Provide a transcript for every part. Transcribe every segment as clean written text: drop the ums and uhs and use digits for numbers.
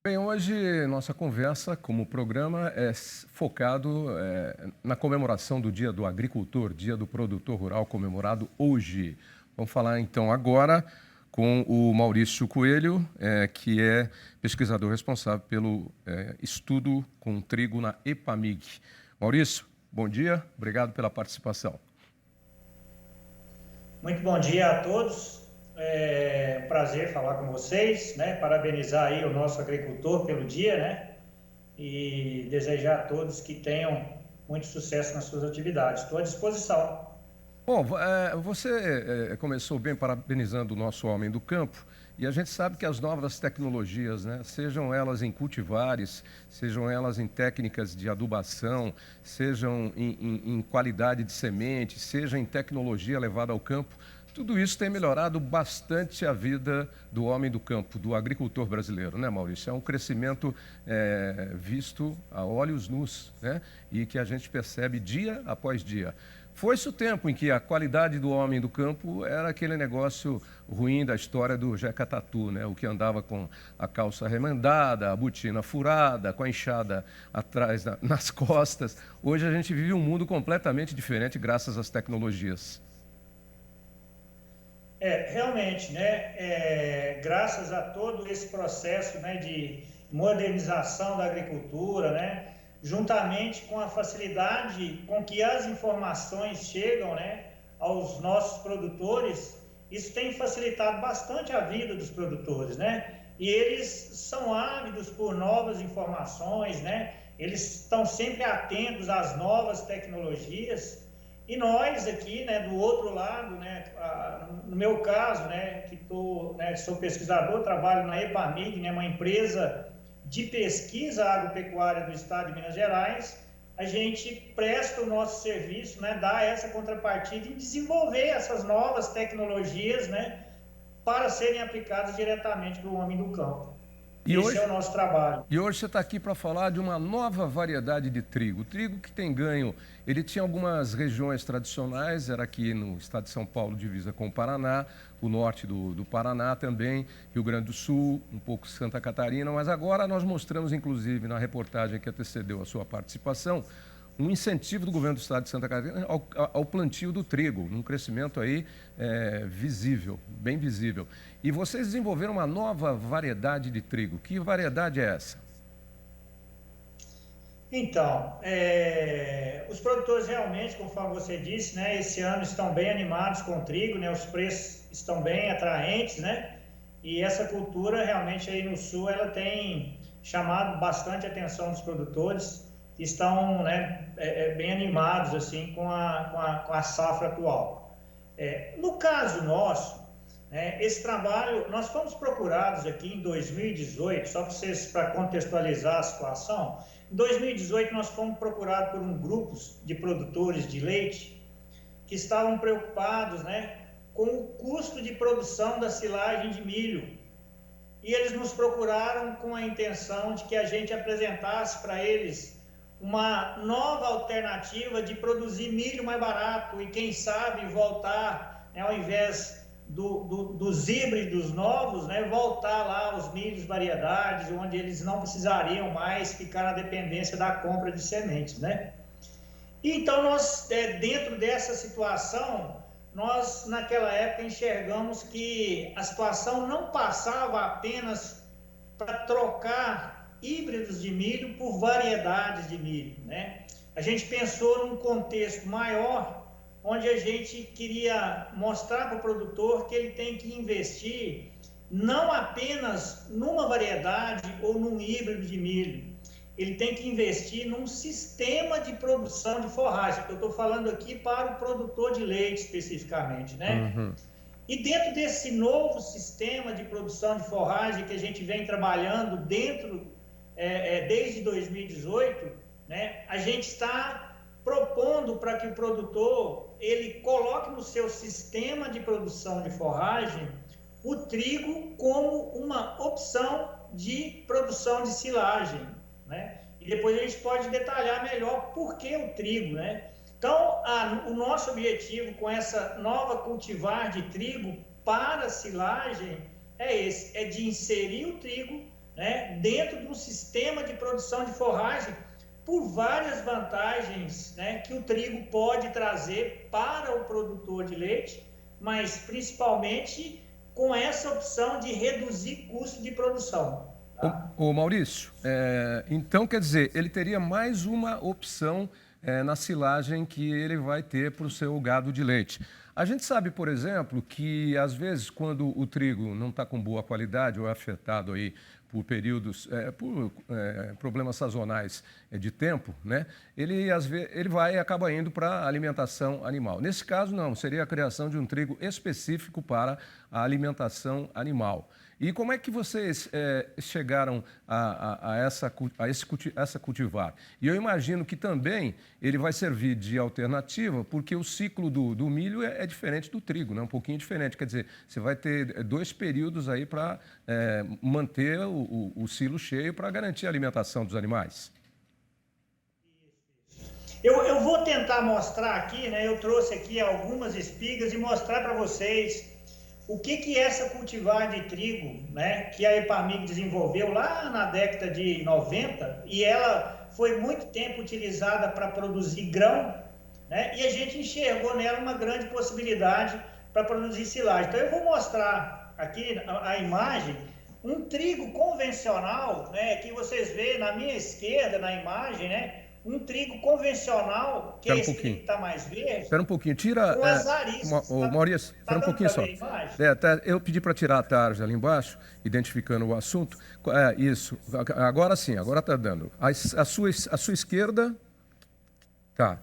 Bem, hoje nossa conversa, como programa, é focado na comemoração do Dia do Agricultor, Dia do Produtor Rural, comemorado hoje. Vamos falar então agora com o Maurício Coelho, que é pesquisador responsável pelo estudo com trigo na EPAMIG. Maurício, bom dia, obrigado pela participação. Muito bom dia a todos. É um prazer falar com vocês, né? Parabenizar aí o nosso agricultor pelo dia, né? E desejar a todos que tenham muito sucesso nas suas atividades. Estou à disposição. Bom, você começou bem parabenizando o nosso homem do campo, e a gente sabe que as novas tecnologias, né, sejam elas em cultivares, sejam elas em técnicas de adubação, sejam em qualidade de semente, seja em tecnologia levada ao campo, tudo isso tem melhorado bastante a vida do homem do campo, do agricultor brasileiro, né, Maurício? É um crescimento visto a olhos nus, né, e que a gente percebe dia após dia. Foi-se o tempo em que a qualidade do homem do campo era aquele negócio ruim da história do Jeca Tatu, né? O que andava com a calça remendada, a botina furada, com a enxada atrás nas costas. Hoje a gente vive um mundo completamente diferente graças às tecnologias. Realmente, né? Graças a todo esse processo, né, de modernização da agricultura, né? Juntamente com a facilidade com que as informações chegam, né, aos nossos produtores, isso tem facilitado bastante a vida dos produtores, né? E eles são ávidos por novas informações, né? Eles estão sempre atentos às novas tecnologias. E nós aqui, né, do outro lado, né, no meu caso, né, sou pesquisador, trabalho na EPAMIG, né, uma empresa de pesquisa agropecuária do estado de Minas Gerais. A gente presta o nosso serviço, né, dá essa contrapartida e desenvolver essas novas tecnologias, né, para serem aplicadas diretamente para o homem do campo. Esse é o nosso trabalho. E hoje você está aqui para falar de uma nova variedade de trigo. O trigo que tem ganho, ele tinha algumas regiões tradicionais, era aqui no estado de São Paulo, divisa com o Paraná, o norte do Paraná também, Rio Grande do Sul, um pouco Santa Catarina, mas agora nós mostramos, inclusive, na reportagem que antecedeu a sua participação, um incentivo do governo do estado de Santa Catarina ao plantio do trigo, num crescimento aí visível, bem visível. E vocês desenvolveram uma nova variedade de trigo. Que variedade é essa? Então, os produtores realmente, conforme você disse, né, esse ano estão bem animados com o trigo, né, os preços estão bem atraentes, né, e essa cultura realmente aí no sul, ela tem chamado bastante a atenção dos produtores, que estão, né, bem animados assim, com a safra atual. No caso nosso, né, esse trabalho, nós fomos procurados aqui em 2018, só para contextualizar a situação, em 2018 nós fomos procurados por um grupo de produtores de leite que estavam preocupados, né, com o custo de produção da silagem de milho. E eles nos procuraram com a intenção de que a gente apresentasse para eles uma nova alternativa de produzir milho mais barato e, quem sabe, voltar, né, ao invés dos híbridos novos, né, voltar lá aos milhos variedades, onde eles não precisariam mais ficar na dependência da compra de sementes, né? Então, nós, dentro dessa situação, nós, naquela época, enxergamos que a situação não passava apenas para trocar híbridos de milho por variedades de milho, né? A gente pensou num contexto maior, onde a gente queria mostrar para o produtor que ele tem que investir não apenas numa variedade ou num híbrido de milho, ele tem que investir num sistema de produção de forragem, que eu estou falando aqui para o produtor de leite especificamente, né? Uhum. E dentro desse novo sistema de produção de forragem que a gente vem trabalhando desde 2018, né, a gente está propondo para que o produtor ele coloque no seu sistema de produção de forragem o trigo como uma opção de produção de silagem, né? E depois a gente pode detalhar melhor por que o trigo, né? Então, o nosso objetivo com essa nova cultivar de trigo para silagem é esse, é de inserir o trigo né, dentro de um sistema de produção de forragem, por várias vantagens, né, que o trigo pode trazer para o produtor de leite, mas principalmente com essa opção de reduzir custo de produção. Tá? Ô Maurício, então quer dizer, ele teria mais uma opção na silagem que ele vai ter para o seu gado de leite. A gente sabe, por exemplo, que às vezes quando o trigo não está com boa qualidade ou é afetado aí por períodos, por problemas sazonais de tempo, né? Ele vai e acaba indo para a alimentação animal. Nesse caso, não, seria a criação de um trigo específico para a alimentação animal. E como é que vocês chegaram a essa cultivar? E eu imagino que também ele vai servir de alternativa, porque o ciclo do milho é diferente do trigo, né? Um pouquinho diferente. Quer dizer, você vai ter 2 períodos aí para manter o silo cheio para garantir a alimentação dos animais. Eu vou tentar mostrar aqui, né? Eu trouxe aqui algumas espigas e mostrar para vocês o que é essa cultivar de trigo, né, que a Epamig desenvolveu lá na década de 90, e ela foi muito tempo utilizada para produzir grão, né, e a gente enxergou nela uma grande possibilidade para produzir silagem. Então eu vou mostrar aqui a imagem, um trigo convencional, né, que vocês veem na minha esquerda na imagem, né, um trigo convencional, que está mais verde. Espera um pouquinho, tira... Com as aristas. Maurício, espera um pouquinho só. Eu pedi para tirar a tarja ali embaixo, identificando o assunto. Isso, agora sim, agora está dando. A sua esquerda... Tá.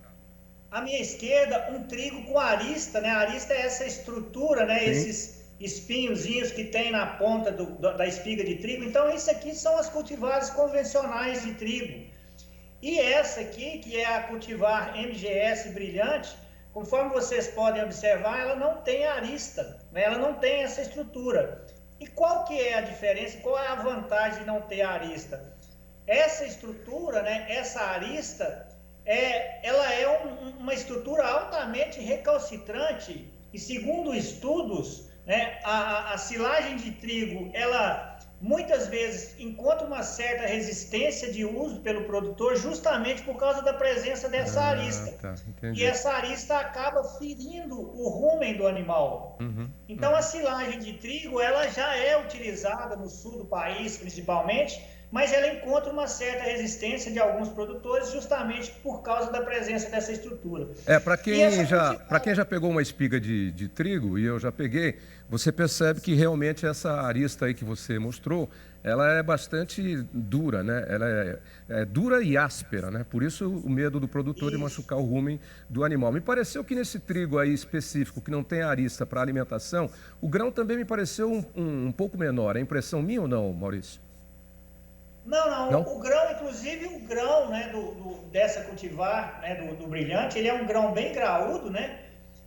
A minha esquerda, um trigo com arista, né? A arista é essa estrutura, né? Sim. Esses espinhozinhos que tem na ponta da espiga de trigo. Então, isso aqui são as cultivares convencionais de trigo. E essa aqui, que é a cultivar MGS brilhante, conforme vocês podem observar, ela não tem arista, né? Ela não tem essa estrutura. E qual que é a diferença, qual é a vantagem de não ter arista? Essa estrutura, né, essa arista, ela é uma estrutura altamente recalcitrante e, segundo estudos, né, a silagem de trigo, ela muitas vezes encontra uma certa resistência de uso pelo produtor justamente por causa da presença dessa arista. Tá, e essa arista acaba ferindo o rumen do animal. Então a silagem de trigo, ela já é utilizada no sul do país principalmente, mas ela encontra uma certa resistência de alguns produtores justamente por causa da presença dessa estrutura. Para quem já pegou uma espiga de trigo, e eu já peguei, você percebe que realmente essa arista aí que você mostrou, ela é bastante dura, né? Ela é dura e áspera, né? Por isso o medo do produtor de machucar o rumen do animal. Me pareceu que nesse trigo aí específico, que não tem arista para alimentação, o grão também me pareceu um pouco menor. É impressão minha ou não, Maurício? Não. O grão, inclusive o grão, né, dessa cultivar, né, do brilhante, ele é um grão bem graúdo, né?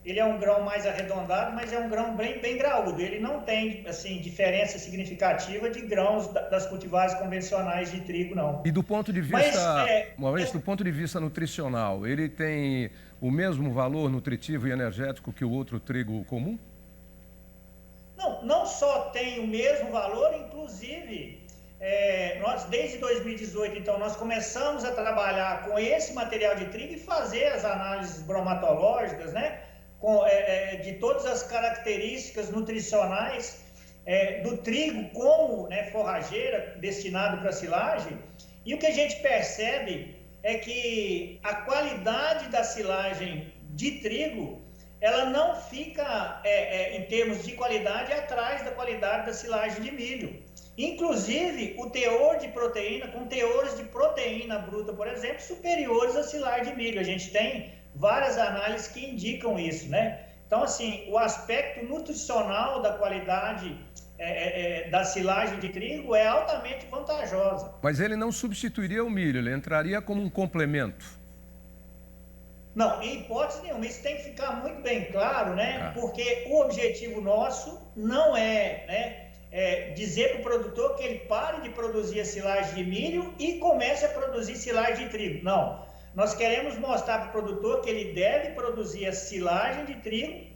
Ele é um grão mais arredondado, mas é um grão bem graúdo. Ele não tem, assim, diferença significativa de grãos das cultivares convencionais de trigo, não. E do ponto de vista, Maurício, do ponto de vista nutricional, ele tem o mesmo valor nutritivo e energético que o outro trigo comum? Não só tem o mesmo valor, inclusive... nós desde 2018, então, nós começamos a trabalhar com esse material de trigo e fazer as análises bromatológicas, né, de todas as características nutricionais do trigo como, né, forrageira destinado para silagem. E o que a gente percebe é que a qualidade da silagem de trigo, ela não fica, em termos de qualidade, atrás da qualidade da silagem de milho. Inclusive, o teor de proteína, com teores de proteína bruta, por exemplo, superiores à silagem de milho. A gente tem várias análises que indicam isso, né? Então, assim, o aspecto nutricional da qualidade da silagem de trigo é altamente vantajosa. Mas ele não substituiria o milho, ele entraria como um complemento. Não, em hipótese nenhuma. Isso tem que ficar muito bem claro, né? Porque o objetivo nosso não é dizer para o produtor que ele pare de produzir a silagem de milho e comece a produzir silagem de trigo. Não. Nós queremos mostrar para o produtor que ele deve produzir a silagem de trigo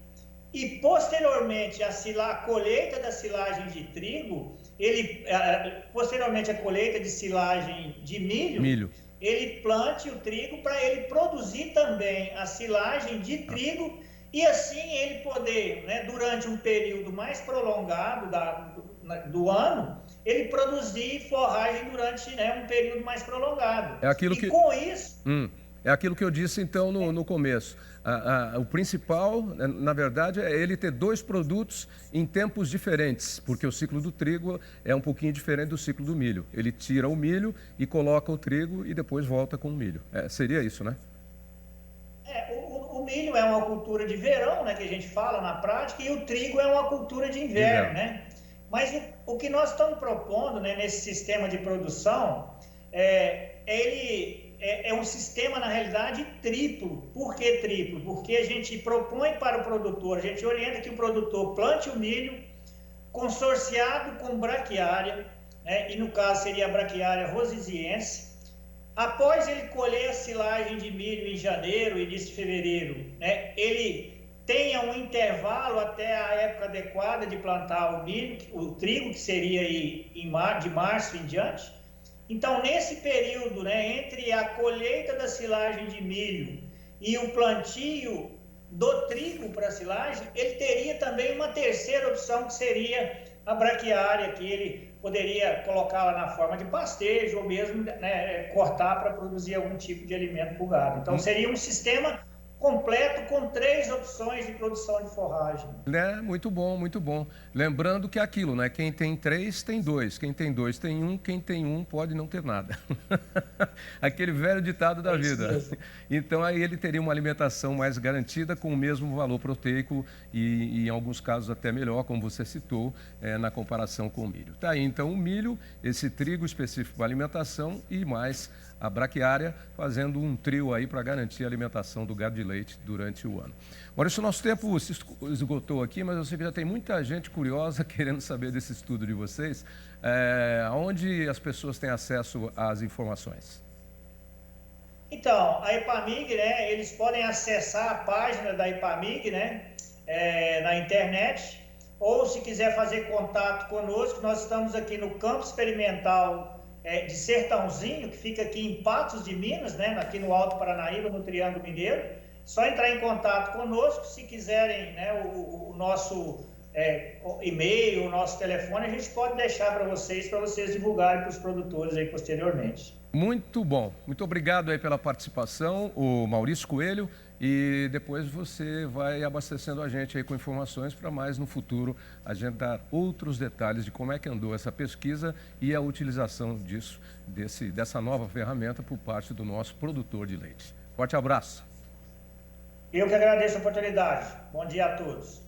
e posteriormente a colheita da silagem de trigo, posteriormente a colheita de silagem de milho, ele plante o trigo para ele produzir também a silagem de trigo e assim ele poder, né, durante um período mais prolongado do ano, ele produzir forragem durante, né, um período mais prolongado. Com isso... É aquilo que eu disse, então, no começo. O principal, na verdade, é ele ter dois produtos em tempos diferentes, porque o ciclo do trigo é um pouquinho diferente do ciclo do milho. Ele tira o milho e coloca o trigo e depois volta com o milho. Seria isso, né? O milho é uma cultura de verão, né, que a gente fala na prática, e o trigo é uma cultura de inverno, né? Mas o que nós estamos propondo, né, nesse sistema de produção, ele é um sistema, na realidade, triplo. Por que triplo? Porque a gente propõe para o produtor, a gente orienta que o produtor plante o milho consorciado com braquiária, né, e no caso seria a braquiária rosiziense. Após ele colher a silagem de milho em janeiro, início de fevereiro, né, ele tenha um intervalo até a época adequada de plantar o milho, o trigo, que seria aí de março em diante. Então, nesse período, né, entre a colheita da silagem de milho e o plantio do trigo para a silagem, ele teria também uma terceira opção, que seria a braquiária, que ele poderia colocá-la na forma de pastejo ou mesmo, né, cortar para produzir algum tipo de alimento para o gado. Então, seria um sistema completo com 3 opções de produção de forragem. Muito bom, muito bom. Lembrando que é aquilo, né? Quem tem 3 tem 2, quem tem 2 tem 1, quem tem 1 pode não ter nada. Aquele velho ditado da vida. Então aí ele teria uma alimentação mais garantida com o mesmo valor proteico e em alguns casos até melhor, como você citou, na comparação com o milho. Tá aí então o milho, esse trigo específico para alimentação e mais a braquiária, fazendo um trio aí para garantir a alimentação do gado de leite durante o ano. Maurício, nosso tempo se esgotou aqui, mas eu sei que já tem muita gente curiosa querendo saber desse estudo de vocês. Onde as pessoas têm acesso às informações? Então, a EPAMIG, né, eles podem acessar a página da EPAMIG, né, na internet, ou se quiser fazer contato conosco, nós estamos aqui no Campo Experimental de Sertãozinho, que fica aqui em Patos de Minas, né, aqui no Alto Paranaíba, no Triângulo Mineiro. Só entrar em contato conosco, se quiserem, né, o nosso e-mail, o nosso telefone, a gente pode deixar para vocês divulgarem para os produtores aí posteriormente. Muito bom, muito obrigado aí pela participação, o Maurício Coelho, e depois você vai abastecendo a gente aí com informações para mais no futuro a gente dar outros detalhes de como é que andou essa pesquisa e a utilização dessa nova ferramenta por parte do nosso produtor de leite. Forte abraço. Eu que agradeço a oportunidade. Bom dia a todos.